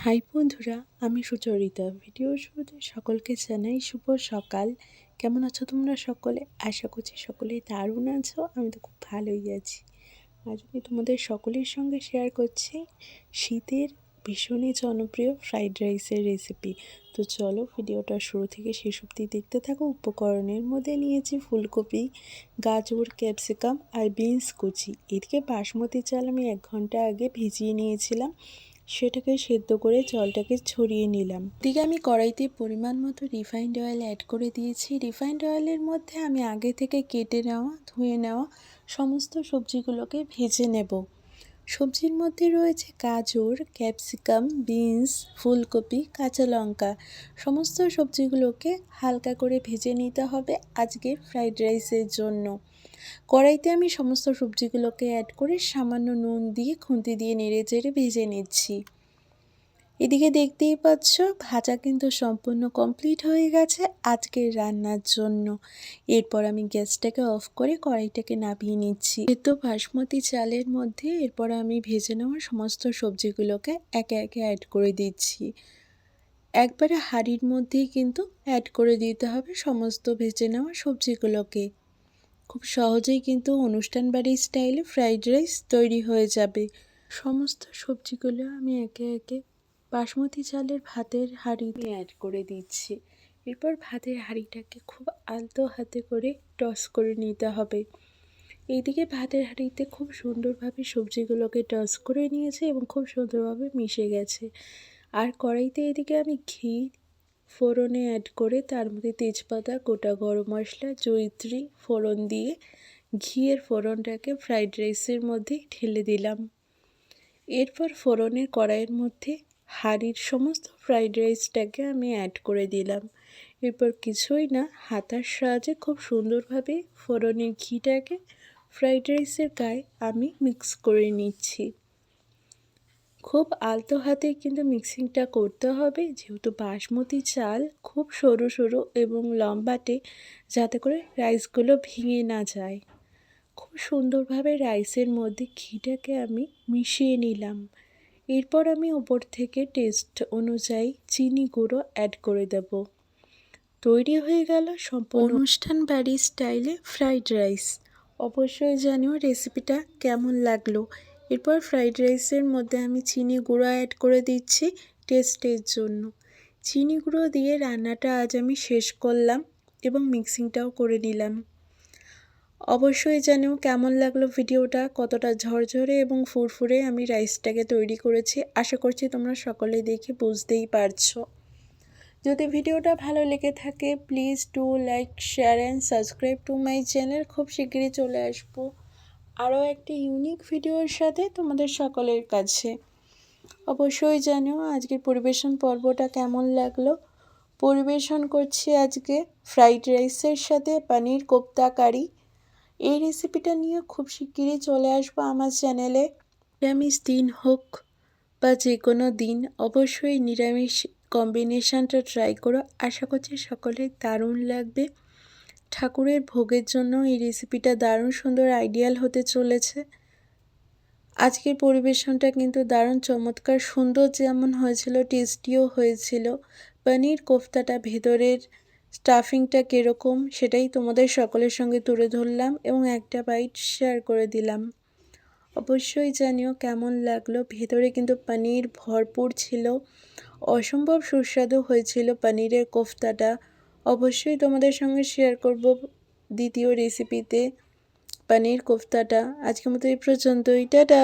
High বন্ধুরা, আমি সুচরিতা। ভিডিওর শুরুতে সকলকে জানাই শুভ সকাল। কেমন আছো তোমরা সকলে? আশা করছি সকলেই দারুণ আছো। আমি তো খুব ভালোই আছি। আজ আমি তোমাদের সকলের সঙ্গে শেয়ার করছি শীতের ভীষণই জনপ্রিয় ফ্রাইড রাইসের রেসিপি। তো চলো ভিডিওটা শুরু থেকে শেষ অবধি দেখতে থাকো। উপকরণের মধ্যে নিয়েছি ফুলকপি, গাজর, ক্যাপসিকাম আর বিনস কুচি। এদিকে বাসমতি চাল আমি 1 ঘন্টা আগে ভিজিয়ে নিয়েছিলাম, সেটাকে সেদ্ধ করে জলটাকে ছড়িয়ে নিলাম। এদিকে আমি কড়াইতে পরিমাণ মতো রিফাইন্ড অয়েল অ্যাড করে দিয়েছি। রিফাইন্ড অয়েলের মধ্যে আমি আগে থেকে কেটে নেওয়া, ধুয়ে নেওয়া সমস্ত সবজিগুলোকে ভেজে নেব। সবজির মধ্যে রয়েছে গাজর, ক্যাপসিকাম, বিনস, ফুলকপি, কাঁচা লঙ্কা। সমস্ত সবজিগুলোকে হালকা করে ভেজে নিতে হবে আজকের ফ্রাইড রাইসের জন্য। কড়াইতে আমি সমস্ত সবজিগুলোকে অ্যাড করে সামান্য নুন দিয়ে খুন্তি দিয়ে নেড়ে চেড়ে ভেজে নিচ্ছি। এদিকে দেখতেই পাচ্ছ ভাজা কিন্তু সম্পূর্ণ কমপ্লিট হয়ে গেছে আজকের রান্নার জন্য। এরপর আমি গ্যাসটাকে অফ করে কড়াইটাকে নামিয়ে নিচ্ছি। তো বাসমতি চালের মধ্যে এরপর আমি ভেজে নেওয়া সমস্ত সবজিগুলোকে একে একে অ্যাড করে দিচ্ছি। একবারে হাঁড়ির মধ্যেই কিন্তু অ্যাড করে দিতে হবে সমস্ত ভেজে নেওয়া সবজিগুলোকে। খুব সহজেই কিন্তু অনুষ্ঠান বাড়ির স্টাইলে ফ্রাইড রাইস তৈরি হয়ে যাবে। সমস্ত সবজিগুলো আমি একে একে বাসমতি চালের ভাতের হাঁড়িতে অ্যাড করে দিচ্ছি। এরপর ভাতের হাঁড়িটাকে খুব আলতো হাতে করে টস করে নিতে হবে। এইদিকে ভাতের হাঁড়িতে খুব সুন্দরভাবে সবজিগুলোকে টস করে নিয়েছে এবং খুব সুন্দরভাবে মিশে গেছে। আর কড়াইতে এদিকে আমি ঘি ফোড়নে অ্যাড করে তার মধ্যে তেজপাতা, গোটা গরম মশলা, জয়িত্রী ফোড়ন দিয়ে ঘিয়ের ফোড়নটাকে ফ্রাইড রাইসের মধ্যে ঢেলে দিলাম। এরপর ফোড়নের কড়াইয়ের মধ্যে হাঁড়ির সমস্ত ফ্রাইড রাইসটাকে আমি অ্যাড করে দিলাম। এরপর কিছুই না, হাতার সাহায্যে খুব সুন্দরভাবে ফোড়নের ঘিটাকে ফ্রাইড রাইসের গায়ে আমি মিক্স করে নিচ্ছি। খুব আলতো হাতে কিন্তু মিক্সিংটা করতে হবে, যেহেতু বাসমতি চাল খুব সরু সরু এবং লম্বাটে, যাতে করে রাইসগুলো ভেঙে না যায়। খুব সুন্দরভাবে রাইসের মধ্যে ঘিটাকে আমি মিশিয়ে নিলাম। এরপর আমি ওপর থেকে টেস্ট অনুযায়ী চিনি গুঁড়ো অ্যাড করে দেব। তৈরি হয়ে গেল সম্পূর্ণ অনুষ্ঠান বাড়ির স্টাইলে ফ্রাইড রাইস। অবশ্যই জানিও রেসিপিটা কেমন লাগলো। এরপর ফ্রাইড রাইসের মধ্যে আমি চিনি গুঁড়ো অ্যাড করে দিচ্ছি টেস্টের জন্য। চিনি গুঁড়ো দিয়ে রান্নাটা আজ আমি শেষ করলাম এবং মিক্সিংটাও করে নিলাম। অবশ্যই জানিও কেমন লাগলো ভিডিওটা, কতটা ঝরঝরে এবং ফুরফুরে আমি রাইসটাকে তৈরি করেছি। আশা করছি তোমরা সকলেই দেখে বুঝতেই পারছো। যদি ভিডিওটা ভালো লেগে থাকে please do like, share and subscribe to my channel. খুব শীঘ্রই চলে আসবো আরও একটি ইউনিক ভিডিওর সাথে তোমাদের সকলের কাছে। অবশ্যই জানিও আজকের পরিবেশন পর্বটা কেমন লাগলো। পরিবেশন করছি আজকে ফ্রাইড রাইসের সাথে পনির কোপ্তা কারি। এই রেসিপিটা নিয়ে খুব শিগগিরই চলে আসবো আমার চ্যানেলে। নিরামিষ দিন হোক বা যে কোনো দিন অবশ্যই নিরামিষ কম্বিনেশানটা ট্রাই করো। আশা করছি সকলের দারুণ লাগবে। ঠাকুরের ভোগের জন্য এই রেসিপিটা দারুণ সুন্দর আইডিয়াল হতে চলেছে। আজকের পরিবেশনটা কিন্তু দারুণ চমৎকার সুন্দর যেমন হয়েছিল, টেস্টিও হয়েছিল। পনির কোফতাটা ভেতরের স্টাফিংটা কীরকম সেটাই তোমাদের সকলের সঙ্গে তুলে ধরলাম এবং একটা বাইট শেয়ার করে দিলাম। অবশ্যই জানিও কেমন লাগলো। ভেতরে কিন্তু পনির ভরপুর ছিল, অসম্ভব সুস্বাদু হয়েছিল পনিরের কোফতাটা। অবশ্যই তোমাদের সঙ্গে শেয়ার করব দ্বিতীয় রেসিপিতে পনির কোফতাটা। আজকের মতো এই পর্যন্তই, টাটা।